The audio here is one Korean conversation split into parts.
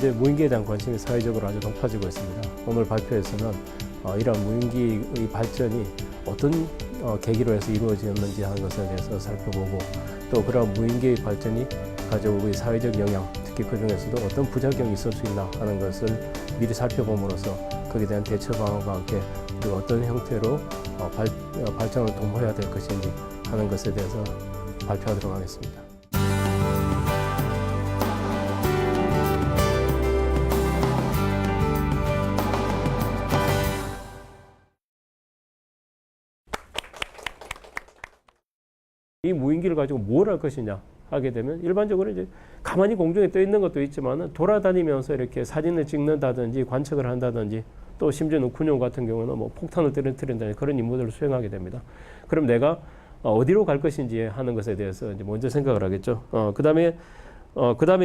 현재 무인기에 대한 관심이 사회적으로 아주 높아지고 있습니다. 오늘 발표에서는 이러한 무인기의 발전이 어떤 계기로 해서 이루어졌는지 하는 것에 대해서 살펴보고 또 그러한 무인기의 발전이 가져오는 사회적 영향, 특히 그 중에서도 어떤 부작용이 있을 수 있나 하는 것을 미리 살펴봄으로써 거기에 대한 대처 방안과 함께 그리고 어떤 형태로 발전을 도모해야 될 것인지 하는 것에 대해서 발표하도록 하겠습니다. 이 무인기를 가지고 뭘 할 것이냐 하게 되면 일반적으로 이제 가만히 공중에 떠 있는 것도 있지만 돌아다니면서 이렇게 사진을 찍는다든지 관측을 한다든지 또 심지어는 군용 같은 경우는 뭐 폭탄을 떨어뜨린다든지 그런 임무들을 수행하게 됩니다. 그럼 내가 어디로 갈 것인지 하는 것에 대해서 이제 먼저 생각을 하겠죠. 그다음에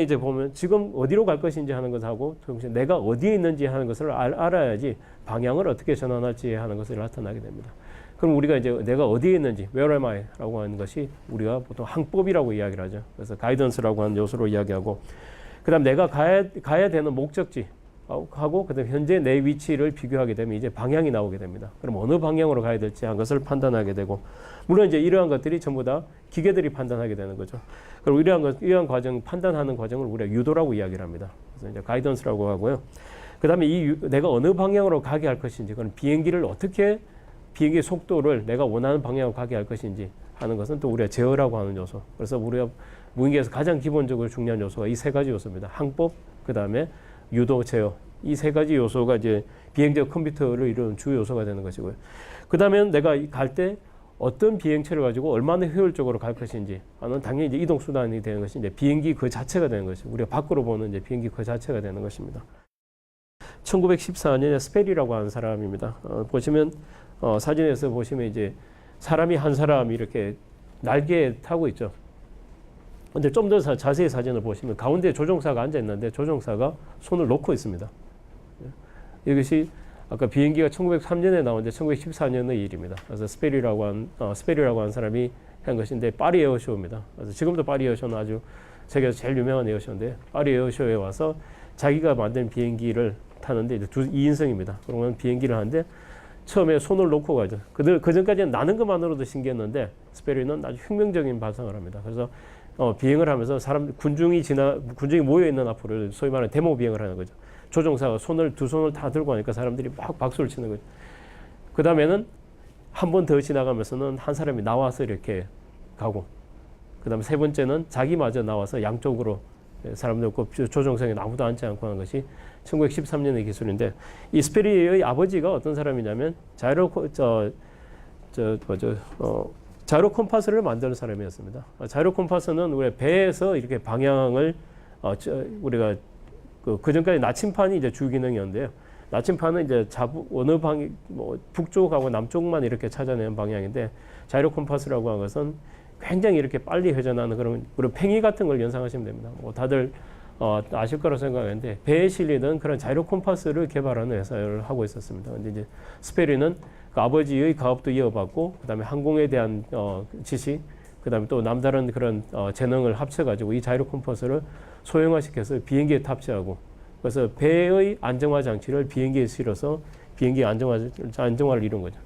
이제 보면 지금 어디로 갈 것인지 하는 것하고 동시에 내가 어디에 있는지 하는 것을 알아야지 방향을 어떻게 전환할지 하는 것을 나타나게 됩니다. 그럼 우리가 이제 내가 어디에 있는지 where am I 라고 하는 것이 우리가 보통 항법이라고 이야기를 하죠. 그래서 가이던스라고 하는 요소로 이야기하고 그다음 내가 가야 되는 목적지 하고 그다음 현재 내 위치를 비교하게 되면 이제 방향이 나오게 됩니다. 그럼 어느 방향으로 가야 될지 한 것을 판단하게 되고 물론 이제 이러한 것들이 전부 다 기계들이 판단하게 되는 거죠. 그리고 이러한 과정 판단하는 과정을 우리가 유도라고 이야기를 합니다. 그래서 이제 가이던스라고 하고요. 그다음에 내가 어느 방향으로 가게 할 것인지 그건 비행기의 속도를 내가 원하는 방향으로 가게 할 것인지 하는 것은 또 우리가 제어라고 하는 요소. 그래서 우리가 무인기에서 가장 기본적으로 중요한 요소가 이 세 가지 요소입니다. 항법, 그 다음에 유도, 제어. 이 세 가지 요소가 이제 비행적 컴퓨터를 이루는 주 요소가 되는 것이고요. 그 다음에 내가 갈 때 어떤 비행체를 가지고 얼마나 효율적으로 갈 것인지 하는 당연히 이제 이동 수단이 되는 것이 이제 비행기 그 자체가 되는 것이고 우리가 밖으로 보는 이제 비행기 그 자체가 되는 것입니다. 1914년에 스페리라고 하는 사람입니다. 보시면 사진에서 보시면 이제 사람이 한 사람이 이렇게 날개에 타고 있죠. 근데 좀 더 자세히 사진을 보시면 가운데 조종사가 앉아 있는데 조종사가 손을 놓고 있습니다. 이것이 아까 비행기가 1903년에 나오는데 1914년의 일입니다. 그래서 스페리라고 한 사람이 한 것인데 파리 에어쇼입니다. 그래서 지금도 파리 에어쇼는 아주 세계에서 제일 유명한 에어쇼인데 파리 에어쇼에 와서 자기가 만든 비행기를 타는데 이제 2인승입니다. 그러면 비행기를 하는데 처음에 손을 놓고 가죠. 그 전까지는 나는 것만으로도 신기했는데 스페리는 아주 혁명적인 발상을 합니다. 그래서 비행을 하면서 군중이 모여 있는 앞으로 소위 말하는 데모 비행을 하는 거죠. 조종사가 두 손을 다 들고 하니까 사람들이 막 박수를 치는 거죠. 그 다음에는 한 번 더 지나가면서는 한 사람이 나와서 이렇게 가고, 그 다음에 세 번째는 자기마저 나와서 양쪽으로 사람들 없고 조종석에 아무도 앉지 않고 하는 것이 1913년의 기술인데 이 스페리의 아버지가 어떤 사람이냐면 자이로 컴파스를 만드는 사람이었습니다. 자이로 컴파스는 우리 배에서 이렇게 방향을 우리가 그 전까지 나침판이 이제 주 기능이었는데요. 나침판은 이제 어느 북쪽하고 남쪽만 이렇게 찾아내는 방향인데 자이로 컴파스라고 하는 것은 굉장히 이렇게 빨리 회전하는 그런 팽이 같은 걸 연상하시면 됩니다. 뭐 다들 아실 거라고 생각하는데 배에 실리는 그런 자이로 컴파스를 개발하는 회사를 하고 있었습니다. 근데 이제 스페리는 그 아버지의 가업도 이어받고 그다음에 항공에 대한 지식, 그다음에 또 남다른 그런 재능을 합쳐가지고 이 자이로 컴파스를 소형화시켜서 비행기에 탑재하고 그래서 배의 안정화 장치를 비행기에 실어서 비행기 안정화를 이룬 거죠.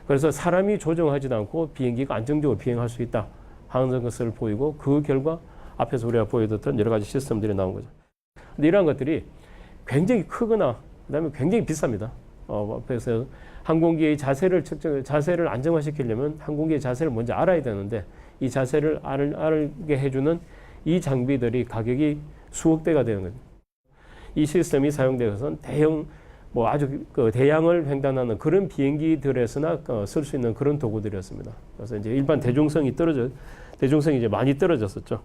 그래서 사람이 조종하지도 않고 비행기가 안정적으로 비행할 수 있다 하는 것을 보이고 그 결과 앞에서 우리가 보여줬던 여러 가지 시스템들이 나온 거죠. 근데 이러한 것들이 굉장히 크거나 그다음에 굉장히 비쌉니다. 그래서 항공기의 자세를 안정화시키려면 항공기의 자세를 먼저 알아야 되는데 이 자세를 알게 해주는 이 장비들이 가격이 수억 대가 되는 거죠. 이 시스템이 사용되어서는 아주 대양을 횡단하는 그런 비행기들에서나 쓸 수 있는 그런 도구들이었습니다. 그래서 이제 일반 대중성이 이제 많이 떨어졌었죠.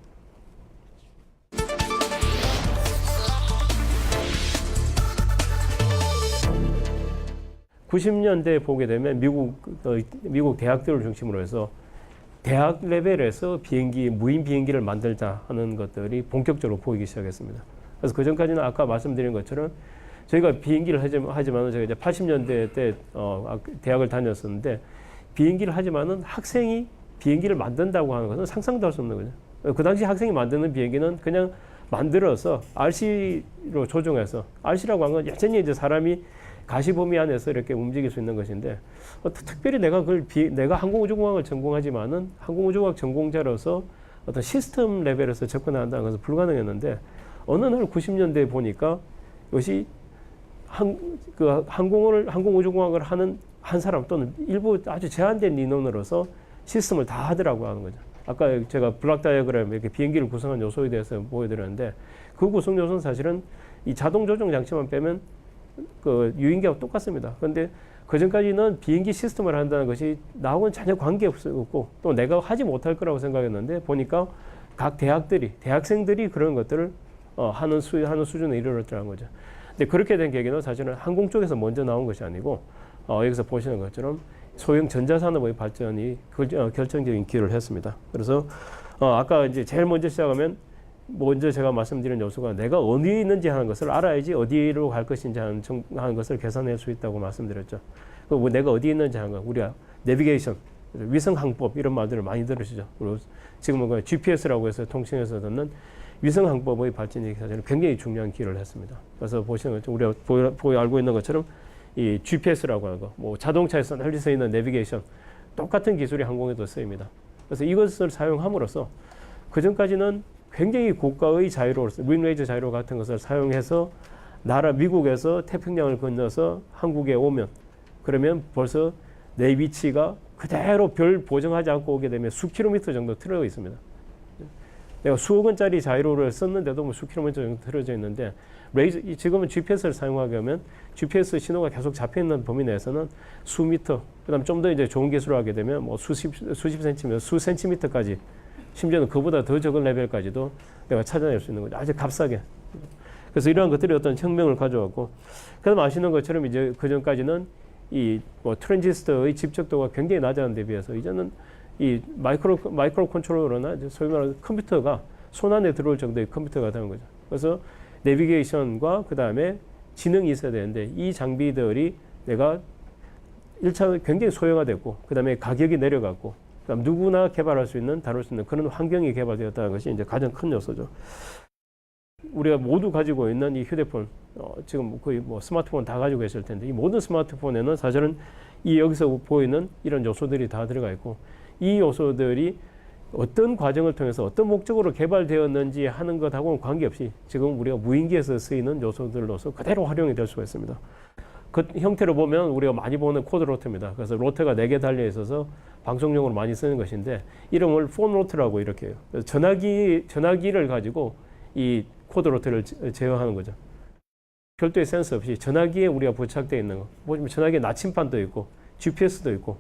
(90년대에) 보게 되면 미국 대학들을 중심으로 해서 대학 레벨에서 무인 비행기를 만들자 하는 것들이 본격적으로 보이기 시작했습니다. 그래서 그 전까지는 아까 말씀드린 것처럼 저희가 비행기를 하지만은 제가 이제 80년대 때 대학을 다녔었는데 비행기를 하지만은 학생이 비행기를 만든다고 하는 것은 상상도 할 수 없는 거죠. 그 당시 학생이 만드는 비행기는 그냥 만들어서 RC로 조종해서 RC라고 하는 건 여전히 이제 사람이 가시 범위 안에서 이렇게 움직일 수 있는 것인데 특별히 내가 내가 항공우주공학을 전공하지만은 항공우주공학 전공자로서 어떤 시스템 레벨에서 접근한다는 것은 불가능했는데 어느 날 90년대에 보니까 이것이 항공우주공학을 하는 한 사람 또는 일부 아주 제한된 인원으로서 시스템을 다 하더라고 하는 거죠. 아까 제가 블락 다이어그램 이렇게 비행기를 구성한 요소에 대해서 보여드렸는데 그 구성 요소는 사실은 이 자동 조종 장치만 빼면 그 유인기하고 똑같습니다. 그런데 그 전까지는 비행기 시스템을 한다는 것이 나하고는 전혀 관계없었고 또 내가 하지 못할 거라고 생각했는데 보니까 각 대학생들이 그런 것들을 하는 수준에 이르렀다는 거죠. 근데 그렇게 된 계기는 사실은 항공 쪽에서 먼저 나온 것이 아니고 여기서 보시는 것처럼 소형 전자산업의 발전이 결정적인 기여를 했습니다. 그래서 아까 이제 제일 먼저 시작하면 먼저 제가 말씀드린 요소가 내가 어디에 있는지 하는 것을 알아야지 어디로 갈 것인지 하는 것을 계산할 수 있다고 말씀드렸죠. 그리고 내가 어디에 있는지 하는 거 우리가 내비게이션, 위성 항법 이런 말들을 많이 들으시죠. 그리고 지금은 GPS라고 해서 통신에서 듣는 위성 항법의 발전이 사실은 굉장히 중요한 기여를 했습니다. 그래서 보시는 것처럼 우리가 알고 있는 것처럼 이 GPS라고 하는 거, 뭐 자동차에서 널리 서 있는 내비게이션 똑같은 기술이 항공에도 쓰입니다. 그래서 이것을 사용함으로써 그 전까지는 굉장히 고가의 자이로, 윙레이저 자이로 같은 것을 사용해서 미국에서 태평양을 건너서 한국에 오면 그러면 벌써 내 위치가 그대로 별 보정하지 않고 오게 되면 수 킬로미터 정도 틀어져 있습니다. 내가 수억 원짜리 자이로를 썼는데도 뭐 수 킬로미터 정도 틀어져 있는데 지금은 GPS를 사용하게 하면 GPS 신호가 계속 잡혀 있는 범위 내에서는 수 미터, 그다음 좀 더 이제 좋은 기술을 하게 되면 뭐 수십 센티미터, 수 센티미터까지 심지어는 그보다 더 적은 레벨까지도 내가 찾아낼 수 있는 거죠. 아주 값싸게. 그래서 이러한 것들이 어떤 혁명을 가져왔고, 그다음 아시는 것처럼 이제 그 전까지는 이 뭐 트랜지스터의 집적도가 굉장히 낮은 데 비해서 이제는 이 마이크로 컨트롤러나 소위 말하는 컴퓨터가 손 안에 들어올 정도의 컴퓨터가 되는 거죠. 그래서 내비게이션과 그 다음에 지능이 있어야 되는데 이 장비들이 내가 1차 굉장히 소형화됐고 그 다음에 가격이 내려갔고 그다음 누구나 개발할 수 있는 다룰 수 있는 그런 환경이 개발되었다는 것이 이제 가장 큰 요소죠. 우리가 모두 가지고 있는 이 휴대폰 지금 거의 뭐 스마트폰 다 가지고 계실 텐데 이 모든 스마트폰에는 사실은 이 여기서 보이는 이런 요소들이 다 들어가 있고 이 요소들이 어떤 과정을 통해서 어떤 목적으로 개발되었는지 하는 것하고는 관계없이 지금 우리가 무인기에서 쓰이는 요소들로서 그대로 활용이 될 수가 있습니다. 그 형태로 보면 우리가 많이 보는 코드 로터입니다. 그래서 로터가 4개 달려 있어서 방송용으로 많이 쓰는 것인데 이름을 폰 로터라고 이렇게 해요. 그래서 전화기를 가지고 이 코드 로터를 제어하는 거죠. 별도의 센서 없이 전화기에 우리가 부착되어 있는 거. 보시면 전화기에 나침판도 있고 GPS도 있고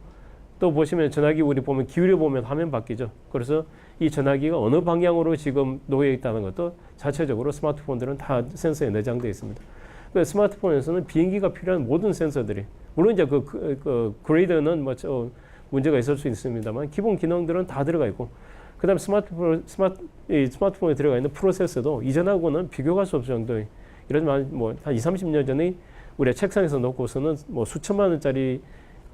또 보시면 전화기 우리 보면 기울여 보면 화면 바뀌죠. 그래서 이 전화기가 어느 방향으로 지금 놓여 있다는 것도 자체적으로 스마트폰들은 다 센서에 내장되어 있습니다. 그 스마트폰에서는 비행기가 필요한 모든 센서들이 물론 이제 그 그레이드는 뭐 문제가 있을 수 있습니다만 기본 기능들은 다 들어가 있고 그다음 스마트폰에 들어가 있는 프로세서도 이전하고는 비교할 수 없을 정도의 이런 뭐 한 20, 30년 전에 우리가 책상에서 놓고서는 뭐 수천만 원짜리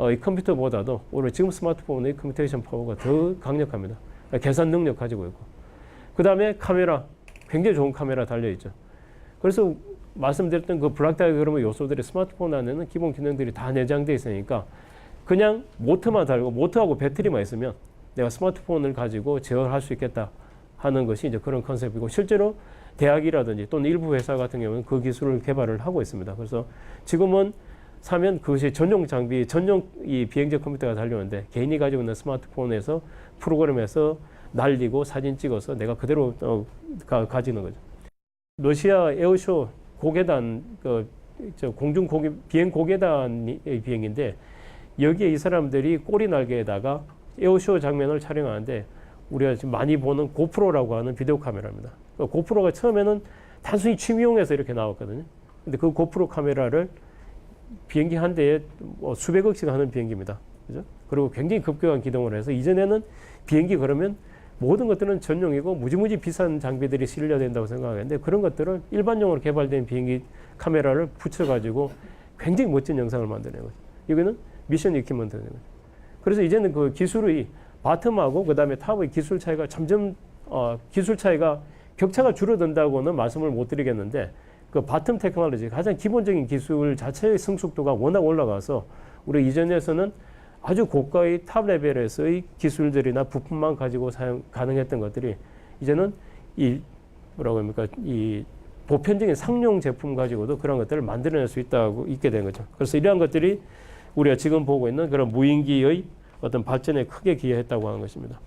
이 컴퓨터보다도 오히려 지금 스마트폰의 컴퓨테이션 파워가 더 강력합니다. 계산 능력 가지고 있고 그 다음에 카메라 굉장히 좋은 카메라 달려 있죠. 그래서 말씀드렸던 그 블락 다이어그램의 요소들이 스마트폰 안에는 기본 기능들이 다 내장되어 있으니까 그냥 모터만 달고 모터하고 배터리만 있으면 내가 스마트폰을 가지고 제어할 수 있겠다 하는 것이 이제 그런 컨셉이고 실제로 대학이라든지 또는 일부 회사 같은 경우는 그 기술을 개발을 하고 있습니다. 그래서 지금은 사면 그것이 전용 장비, 전용 이 비행제 컴퓨터가 달려오는데 개인이 가지고 있는 스마트폰에서 프로그램에서 날리고 사진 찍어서 내가 그대로 가지는 거죠. 러시아 에어쇼 고계단 비행 고계단의 비행인데 여기에 이 사람들이 꼬리 날개에다가 에어쇼 장면을 촬영하는데 우리가 지금 많이 보는 고프로라고 하는 비디오 카메라입니다. 고프로가 처음에는 단순히 취미용에서 이렇게 나왔거든요. 근데 그 고프로 카메라를 비행기 한 대에 수백억씩 하는 비행기입니다. 그죠? 그리고 굉장히 급격한 기동을 해서 이전에는 비행기 그러면 모든 것들은 전용이고 무지무지 비싼 장비들이 실려야 된다고 생각하는데 그런 것들을 일반용으로 개발된 비행기 카메라를 붙여가지고 굉장히 멋진 영상을 만드는 거죠. 이거는 미션 이퀴먼트는 거죠. 그래서 이제는 그 기술의 바텀하고 그 다음에 탑의 기술 차이가 점점 기술 차이가 격차가 줄어든다고는 말씀을 못 드리겠는데 그 바텀 테크놀로지 가장 기본적인 기술 자체의 성숙도가 워낙 올라가서 우리 이전에서는 아주 고가의 탑 레벨에서의 기술들이나 부품만 가지고 사용 가능했던 것들이 이제는 이 뭐라고 합니까 이 보편적인 상용 제품 가지고도 그런 것들을 만들어낼 수 있게 된 거죠. 그래서 이러한 것들이 우리가 지금 보고 있는 그런 무인기의 어떤 발전에 크게 기여했다고 하는 것입니다.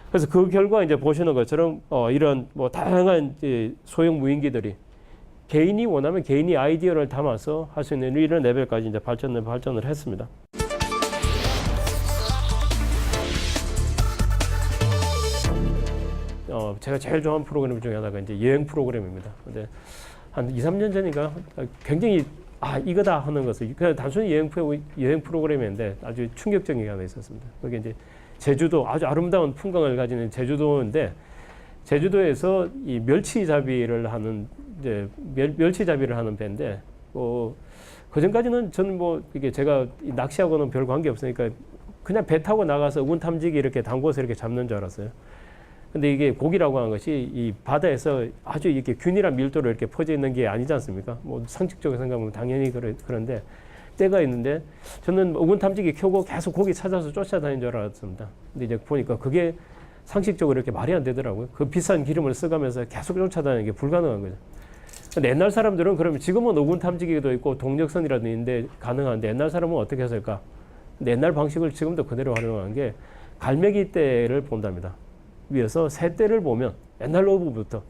그래서 그 결과 이제 보시는 것처럼 이런 뭐 다양한 이제 소형 무인기들이 개인이 원하면 개인이 아이디어를 담아서 할 수 있는 이런 레벨까지 이제 발전을 했습니다. 제가 제일 좋아하는 프로그램 중에 하나가 이제 여행 프로그램입니다. 근데 한 2, 3년 전인가 굉장히 이거다 하는 것을 그냥 단순히 여행 프로그램인데 아주 충격적인 게 하나 있었습니다. 그게 이제 제주도 아주 아름다운 풍광을 가지는 제주도인데 제주도에서 이 멸치잡이를 하는 이제 멸치잡이를 하는 배인데 그 전까지는 저는 뭐 이게 제가 낚시하고는 별 관계 없으니까 그냥 배 타고 나가서 운탐지기 이렇게 담궈서 이렇게 잡는 줄 알았어요. 근데 이게 고기라고 하는 것이 이 바다에서 아주 이렇게 균일한 밀도로 이렇게 퍼져 있는 게 아니지 않습니까? 뭐 상식적으로 생각하면 당연히 그런데 때가 있는데 저는 운탐지기 켜고 계속 고기 찾아서 쫓아다니는 줄 알았습니다. 근데 이제 보니까 그게 상식적으로 이렇게 말이 안 되더라고요. 그 비싼 기름을 써가면서 계속 쫓아다니는 게 불가능한 거죠. 근데 옛날 사람들은 그러면 지금은 오군 탐지기도 있고 동력선이라도 있는데 가능한데 옛날 사람은 어떻게 했을까? 근데 옛날 방식을 지금도 그대로 활용한 게 갈매기 떼를 본답니다. 위에서 새 떼를 보면 옛날 로브부터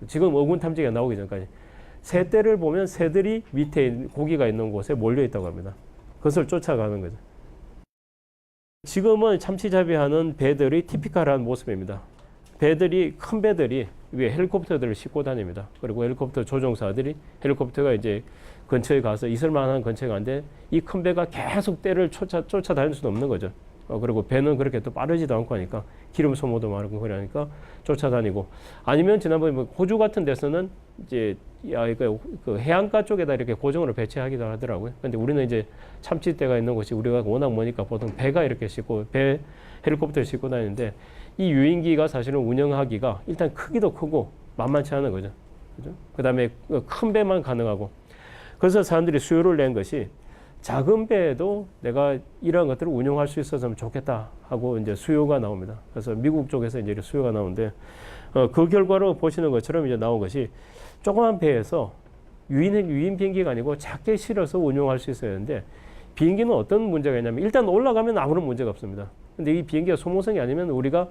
지금 오군 탐지기가 나오기 전까지 새 떼를 보면 새들이 밑에 고기가 있는 곳에 몰려 있다고 합니다. 그것을 쫓아가는 거죠. 지금은 참치잡이하는 배들이 티피컬한 모습입니다. 큰 배들이 위에 헬리콥터들을 싣고 다닙니다. 그리고 헬리콥터 조종사들이 헬리콥터가 이제 근처에 가서 있을만한 근처에 가는데 이 큰 배가 계속 떼를 쫓아다닐 수는 없는 거죠. 그리고 배는 그렇게 또 빠르지도 않고 하니까 기름 소모도 많고 그러니까 쫓아다니고 아니면 지난번에 뭐 호주 같은 데서는 이제 그 해안가 쪽에다 이렇게 고정으로 배치하기도 하더라고요. 근데 우리는 이제 참치대가 있는 곳이 우리가 워낙 머니까 보통 배가 이렇게 싣고 헬리콥터를 싣고 다니는데 이 유인기가 사실은 운영하기가 일단 크기도 크고 만만치 않은 거죠. 그죠? 그다음에 큰 배만 가능하고 그래서 사람들이 수요를 낸 것이 작은 배에도 내가 이러한 것들을 운영할 수 있었으면 좋겠다 하고 이제 수요가 나옵니다. 그래서 미국 쪽에서 이제 수요가 나오는데 그 결과로 보시는 것처럼 이제 나온 것이 조그만 배에서 유인 비행기가 아니고 작게 실어서 운용할 수 있어야 하는데 비행기는 어떤 문제가 있냐면 일단 올라가면 아무런 문제가 없습니다. 근데 이 비행기가 소모성이 아니면 우리가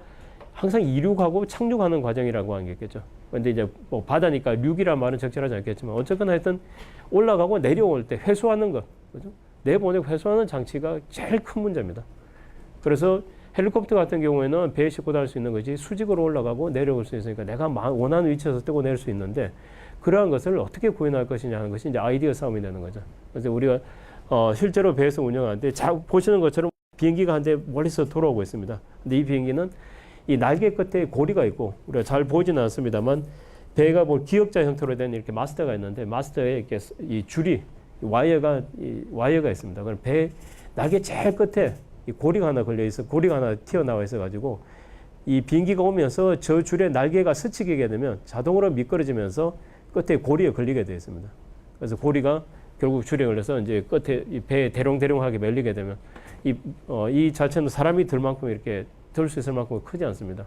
항상 이륙하고 착륙하는 과정이라고 하는 게 있겠죠. 근데 이제 뭐 바다니까 륙이란 말은 적절하지 않겠지만 어쨌거나 하여튼 올라가고 내려올 때 회수하는 것, 그죠? 내보내고 회수하는 장치가 제일 큰 문제입니다. 그래서 헬리콥터 같은 경우에는 배에 싣고 다닐 수 있는 거지 수직으로 올라가고 내려올 수 있으니까 내가 원하는 위치에서 뜨고 내릴 수 있는데 그러한 것을 어떻게 구현할 것이냐 하는 것이 이제 아이디어 싸움이 되는 거죠. 그래서 우리가 실제로 배에서 운영하는데 보시는 것처럼 비행기가 한 대 멀리서 돌아오고 있습니다. 근데 이 비행기는 이 날개 끝에 고리가 있고 우리가 잘 보이지는 않습니다만 배가 뭐 기역자 형태로 된 이렇게 마스터가 있는데 마스터에 이렇게 이 줄이 와이어가 있습니다. 그럼 배 날개 제일 끝에 이 고리가 하나 걸려 있어 고리가 하나 튀어나와 있어 가지고 이 비행기가 오면서 저 줄에 날개가 스치게 되면 자동으로 미끄러지면서 끝에 고리에 걸리게 되어 있습니다. 그래서 고리가 결국 줄에 걸려서 이제 끝에 이 배에 대롱대롱하게 밀리게 되면 이 자체는 사람이 들 만큼 이렇게 들 수 있을 만큼 크지 않습니다.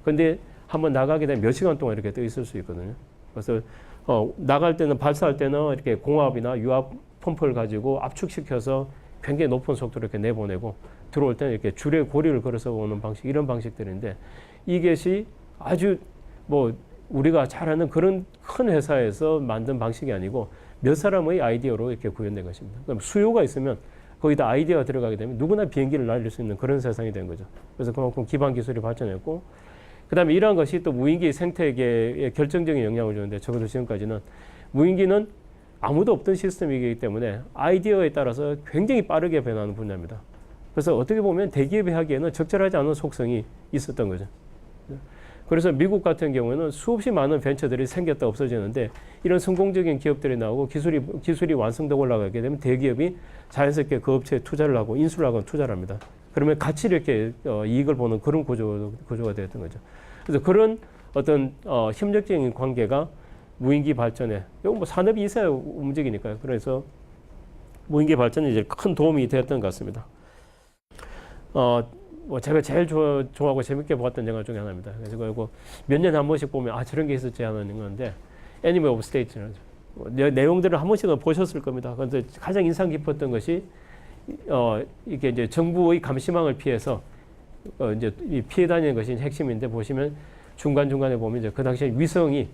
그런데 한번 나가게 되면 몇 시간 동안 이렇게 떠 있을 수 있거든요. 그래서 나갈 때는 발사할 때는 이렇게 공압이나 유압 펌프를 가지고 압축시켜서 굉장히 높은 속도로 이렇게 내보내고 들어올 때는 이렇게 줄에 고리를 걸어서 오는 방식 이런 방식들인데 이것이 아주 뭐 우리가 잘 아는 그런 큰 회사에서 만든 방식이 아니고 몇 사람의 아이디어로 이렇게 구현된 것입니다. 그럼 수요가 있으면 거기다 아이디어가 들어가게 되면 누구나 비행기를 날릴 수 있는 그런 세상이 된 거죠. 그래서 그만큼 기반 기술이 발전했고 그다음에 이러한 것이 또 무인기 생태계에 결정적인 영향을 주는데 적어도 지금까지는 무인기는 아무도 없던 시스템이기 때문에 아이디어에 따라서 굉장히 빠르게 변하는 분야입니다. 그래서 어떻게 보면 대기업이 하기에는 적절하지 않은 속성이 있었던 거죠. 그래서 미국 같은 경우에는 수없이 많은 벤처들이 생겼다 없어지는데 이런 성공적인 기업들이 나오고 기술이 완성되고 올라가게 되면 대기업이 자연스럽게 그 업체에 투자를 하고 인수를 하고 투자를 합니다. 그러면 같이 이렇게 이익을 보는 그런 구조가 되었던 거죠. 그래서 그런 어떤 협력적인 관계가 무인기 발전에, 이건 뭐 산업이 있어야 움직이니까요. 그래서 무인기 발전이 이제 큰 도움이 되었던 것 같습니다. 뭐 제가 제일 좋아하고 재밌게 보았던 영화 중에 하나입니다. 그래서 이거 몇 년에 한 번씩 보면 저런 게 있었지 하는 건데, Enemy of State는 내용들을 한 번씩은 보셨을 겁니다. 그런데 가장 인상 깊었던 것이 이게 이제 정부의 감시망을 피해서 이제 피해 다니는 것이 핵심인데, 보시면 중간중간에 보면 이제 그 당시에 위성이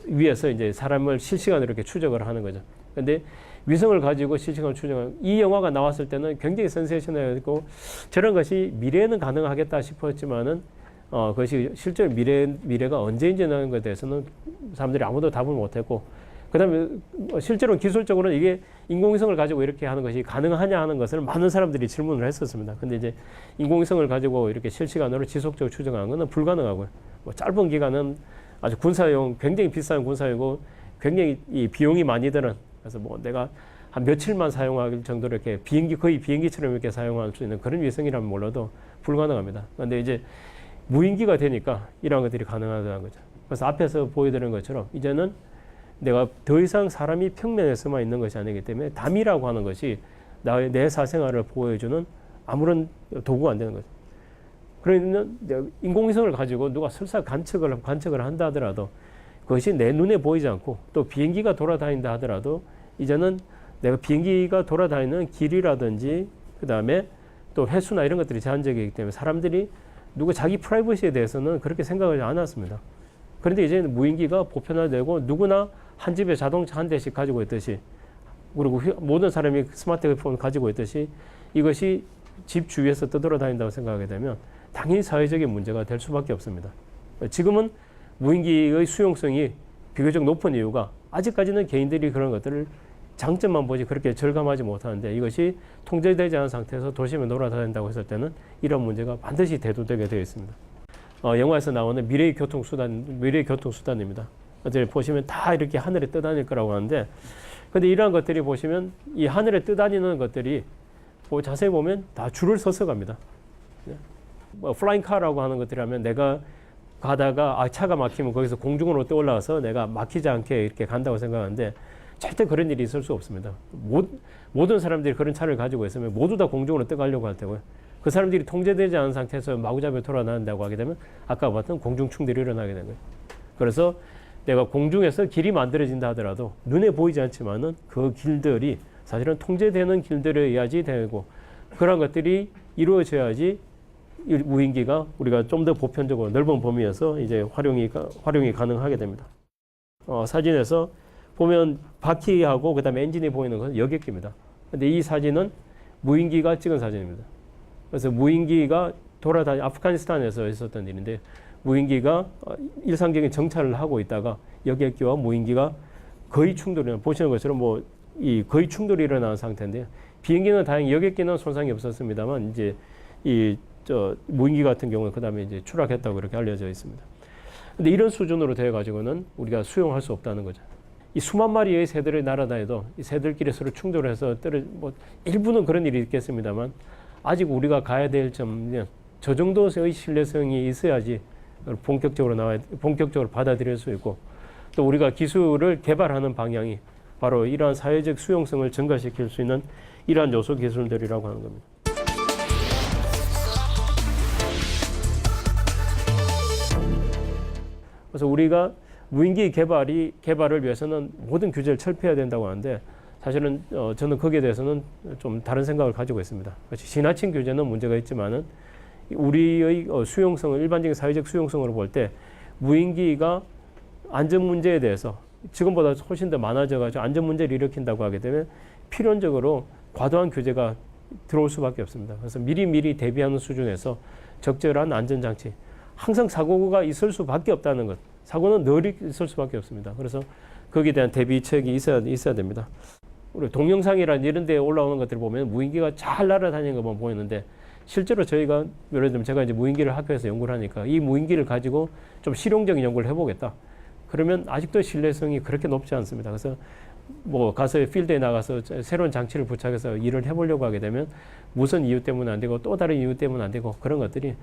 위에서 이제 사람을 실시간으로 이렇게 추적을 하는 거죠. 근데 위성을 가지고 실시간으로 추적하는, 이 영화가 나왔을 때는 굉장히 센세이셔널했고, 저런 것이 미래에는 가능하겠다 싶었지만은 그것이 실제로 미래가 언제인지라는 것에 대해서는 사람들이 아무도 답을 못했고, 그다음에 실제로 기술적으로는 이게 인공위성을 가지고 이렇게 하는 것이 가능하냐 하는 것을 많은 사람들이 질문을 했었습니다. 근데 이제 인공위성을 가지고 이렇게 실시간으로 지속적으로 추정하는 것은 불가능하고요. 뭐 짧은 기간은 아주 군사용, 굉장히 비싼 군사용이고 굉장히 이 비용이 많이 드는, 그래서 뭐 내가 한 며칠만 사용할 정도로 이렇게 거의 비행기처럼 이렇게 사용할 수 있는 그런 위성이라면 몰라도 불가능합니다. 그런데 이제 무인기가 되니까 이런 것들이 가능하다는 거죠. 그래서 앞에서 보여드린 것처럼 이제는 내가 더 이상 사람이 평면에서만 있는 것이 아니기 때문에 담이라고 하는 것이 내 사생활을 보호해주는 아무런 도구가 안 되는 거죠. 그러면 인공위성을 가지고 누가 설사 관측을 한다 하더라도 그것이 내 눈에 보이지 않고, 또 비행기가 돌아다닌다 하더라도 이제는 내가 비행기가 돌아다니는 길이라든지 그 다음에 또 횟수나 이런 것들이 제한적이기 때문에 사람들이 자기 프라이버시에 대해서는 그렇게 생각을 안 했습니다. 그런데 이제는 무인기가 보편화되고 누구나 한 집에 자동차 한 대씩 가지고 있듯이, 그리고 모든 사람이 스마트폰 가지고 있듯이 이것이 집 주위에서 떠돌아다닌다고 생각하게 되면 당연히 사회적인 문제가 될 수밖에 없습니다. 지금은 무인기의 수용성이 비교적 높은 이유가 아직까지는 개인들이 그런 것들을 장점만 보지 그렇게 절감하지 못하는데, 이것이 통제되지 않은 상태에서 도심에 돌아다닌다고 했을 때는 이런 문제가 반드시 대두되게 되어 있습니다. 영화에서 나오는 미래의 교통수단입니다. 어떻게 보시면 다 이렇게 하늘에 떠다닐 거라고 하는데, 근데 이러한 것들이 보시면 이 하늘에 떠다니는 것들이 자세히 보면 다 줄을 서서 갑니다. 뭐 플라잉 카라고 하는 것들이라면 내가 가다가 차가 막히면 거기서 공중으로 떠올라와서 내가 막히지 않게 이렇게 간다고 생각하는데, 절대 그런 일이 있을 수 없습니다. 모든 사람들이 그런 차를 가지고 있으면 모두 다 공중으로 떠가려고 할 테고요. 그 사람들이 통제되지 않은 상태에서 마구잡이로 돌아다닌다고 하게 되면 아까 봤던 공중 충돌이 일어나게 되는 거예요. 그래서 내가 공중에서 길이 만들어진다 하더라도 눈에 보이지 않지만은 그 길들이 사실은 통제되는 길들에 의하지 되고, 그런 것들이 이루어져야지 무인기가 우리가 좀 더 보편적으로 넓은 범위에서 이제 활용이 가능하게 됩니다. 사진에서 보면 바퀴하고 그다음에 엔진이 보이는 것은 여객기입니다. 근데 이 사진은 무인기가 찍은 사진입니다. 그래서 무인기가 아프가니스탄에서 있었던 일인데, 무인기가 일상적인 정찰을 하고 있다가 여객기와 무인기가 거의 충돌이, 보시는 것처럼 거의 충돌이 일어나는 상태인데요. 비행기는 다행히, 여객기는 손상이 없었습니다만 이제 무인기 같은 경우는 그 다음에 이제 추락했다고 그렇게 알려져 있습니다. 근데 이런 수준으로 되어 가지고는 우리가 수용할 수 없다는 거죠. 이 수만 마리의 새들이 날아다녀도 이 새들끼리 서로 충돌해서 일부는 그런 일이 있겠습니다만, 아직 우리가 가야 될 점은 저 정도의 신뢰성이 있어야지 본격적으로 받아들일 수 있고, 또 우리가 기술을 개발하는 방향이 바로 이러한 사회적 수용성을 증가시킬 수 있는 이러한 요소 기술들이라고 하는 겁니다. 그래서 우리가 무인기 개발을 위해서는 모든 규제를 철폐해야 된다고 하는데, 사실은 저는 거기에 대해서는 좀 다른 생각을 가지고 있습니다. 지나친 규제는 문제가 있지만은 우리의 수용성을, 일반적인 사회적 수용성으로 볼 때 무인기가 안전 문제에 대해서 지금보다 훨씬 더 많아져가지고 안전 문제를 일으킨다고 하게 되면 필연적으로 과도한 규제가 들어올 수밖에 없습니다. 그래서 미리 대비하는 수준에서 적절한 안전장치, 항상 사고가 있을 수밖에 없다는 것, 사고는 늘 있을 수밖에 없습니다. 그래서 거기에 대한 대비책이 있어야 됩니다. 우리 동영상이란 이런 데 올라오는 것들을 보면 무인기가 잘 날아다니는 것만 보이는데, 실제로 저희가 예를 들면 제가 이제 무인기를 학교에서 연구를 하니까 이 무인기를 가지고 좀 실용적인 연구를 해보겠다. 그러면 아직도 신뢰성이 그렇게 높지 않습니다. 그래서 가서 필드에 나가서 새로운 장치를 부착해서 일을 해보려고 하게 되면 무슨 이유 때문에 안 되고 또 다른 이유 때문에 안 되고, 그런 것들이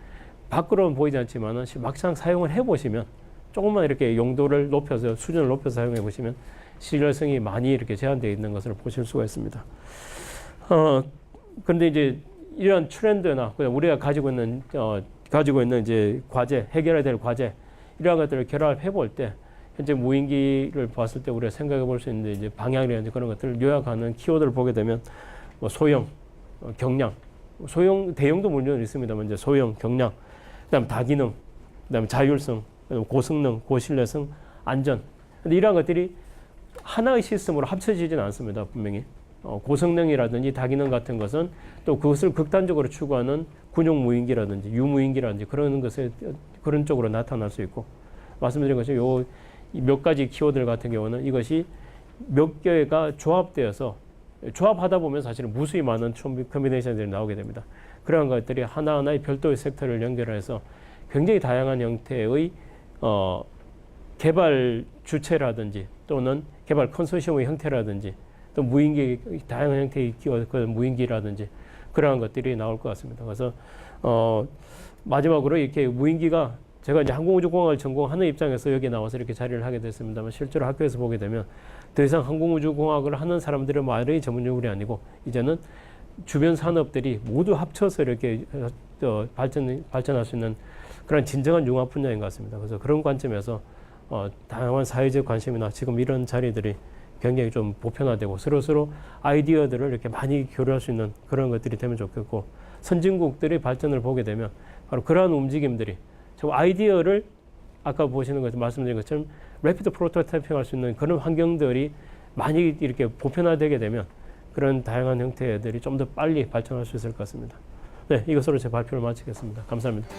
밖으로는 보이지 않지만은 막상 사용을 해보시면 조금만 이렇게 용도를 높여서 수준을 높여서 사용해 보시면 신뢰성이 많이 이렇게 제한되어 있는 것을 보실 수가 있습니다. 그런데 이제 이런 트렌드나 우리가 가지고 있는 이제 과제, 해결해야 될 과제 이러한 것들을 결합해 볼 때 현재 무인기를 봤을 때 우리가 생각해 볼 수 있는 이제 방향이라든지 그런 것들을 요약하는 키워드를 보게 되면 뭐 소형, 경량, 소형, 대형도 물론 있습니다만 이제 소형, 경량, 그다음 다기능, 그다음 자율성, 고성능, 고신뢰성, 안전. 근데 이러한 것들이 하나의 시스템으로 합쳐지지는 않습니다. 분명히 고성능이라든지 다기능 같은 것은 또 그것을 극단적으로 추구하는 군용 무인기라든지 유무인기라든지 그런 것에 그런 쪽으로 나타날 수 있고 말씀드린 것처럼 요 몇 가지 키워드 같은 경우는 이것이 몇 개가 조합되어서 조합하다 보면 사실은 무수히 많은 컴비네이션들이 나오게 됩니다. 그러한 것들이 하나하나의 별도의 섹터를 연결해서 굉장히 다양한 형태의 개발 주체라든지 또는 개발 컨소시엄의 형태라든지 또 무인기 다양한 형태의 무인기라든지 그러한 것들이 나올 것 같습니다. 그래서 마지막으로 이렇게 무인기가 제가 이제 항공우주공학을 전공하는 입장에서 여기 나와서 이렇게 자리를 하게 됐습니다만 실제로 학교에서 보게 되면 더 이상 항공우주공학을 하는 사람들의 말이 전문용어이 아니고 이제는 주변 산업들이 모두 합쳐서 이렇게 발전할 수 있는 그런 진정한 융합 분야인 것 같습니다. 그래서 그런 관점에서 다양한 사회적 관심이나 지금 이런 자리들이 굉장히 좀 보편화되고 서로 아이디어들을 이렇게 많이 교류할 수 있는 그런 것들이 되면 좋겠고 선진국들의 발전을 보게 되면 바로 그러한 움직임들이 아이디어를 아까 보시는 것처럼 말씀드린 것처럼 래피드 프로토타이핑 할 수 있는 그런 환경들이 많이 이렇게 보편화되게 되면 그런 다양한 형태들이 좀 더 빨리 발전할 수 있을 것 같습니다. 네, 이것으로 제 발표를 마치겠습니다. 감사합니다.